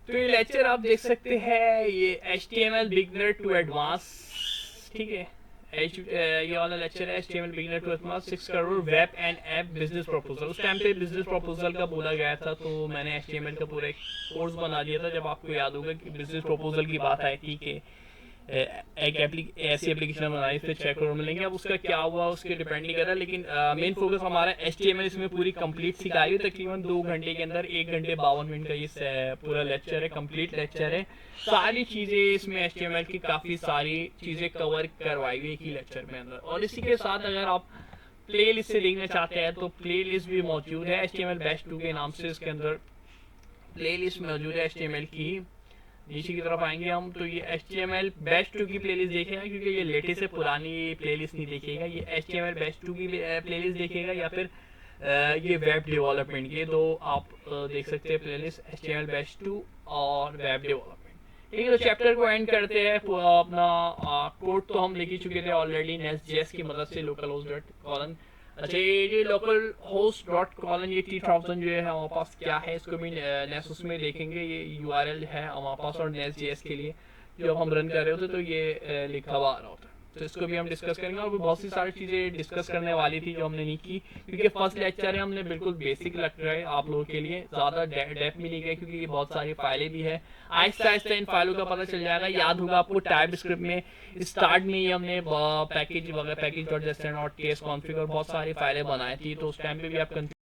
तो ये लेक्चर आप देख सकते हैं, ये HTML बिगिनर टू एडवांस, ठीक है। ये वाला लेक्चर है HTML beginner to advance 6 crore web and app business proposal. उस टाइम पे बिजनेस प्रपोजल का बोला गया था, तो मैंने HTML का पूरा एक कोर्स बना दिया था। जब आपको याद होगा कि बिजनेस प्रपोजल की बात आई थी कि एक ऐसी एप्लीकेशन बनाई, फिर चेक और मिलेंगे। अब उसका क्या हुआ उसके डिपेंड नहीं कर रहा, लेकिन मेन फोकस हमारा HTML इसमें पूरी कंप्लीट सिखाई है। तकरीबन 2 घंटे के अंदर 1 घंटे 52 मिनट का ये पूरा लेक्चर है, कंप्लीट लेक्चर है। सारी चीज़ें इसमें HTML की काफ़ी सारी चीज़ें कवर करवाई हुई की लेक्चर में अंदर। और इसी के साथ अगर आप प्ले लिस्ट से देखना चाहते हैं तो प्ले लिस्ट भी मौजूद है HTML बैच 2 के नाम से। इसके अंदर प्ले लिस्ट मौजूद है HTML की। नीचे की तरफ आएंगे हम तो ये HTML बैच 2 की प्लेलिस्ट देखेगा, क्योंकि ये लेटेस्ट है, पुरानी प्लेलिस्ट नहीं देखेगा। ये HTML बैच 2 की प्लेलिस्ट देखेगा या फिर ये वेब डेवलपमेंट की। तो आप देख सकते हैं प्लेलिस्ट HTML बैच 2 और वेब डेवलपमेंट। ठीक है, तो चैप्टर को एंड करते हैं। अपना कोड तो हम लिख ही चुके थे ऑलरेडी Nest.js की मदद से, localhost.colon। अच्छा, ये लोकल होस्ट डॉट कॉलन, ये 3000 जो है हमारे पास क्या है, इसको भी नेस्ट उसमें देखेंगे। ये URL है हमारे पास और Nest.js के लिए जो हम रन कर रहे होते तो ये लिखा हुआ आ रहा होता है। तो इसको भी हम डिस्कस करेंगे। और भी बहुत सी सारी चीज़ें डिस्कस करने वाली थी जो हमने नहीं की, क्योंकि फर्स्ट लेक्चर है, हमने बिल्कुल बेसिक लग रहा है आप लोगों के लिए, ज़्यादा डेप्थ में नहीं गए क्योंकि ये बहुत सारी फाइलें भी है। आहिस्ता आहिस्ता इन फाइलों का पता चल जाएगा। याद होगा आपको टाइप स्क्रिप्ट में स्टार्ट में ही हमने पैकेज वगैरह पैकेज.json और केस कॉन्फ़िगर बहुत सारी फाइलें बनाई थी, तो उस टाइम पे भी आप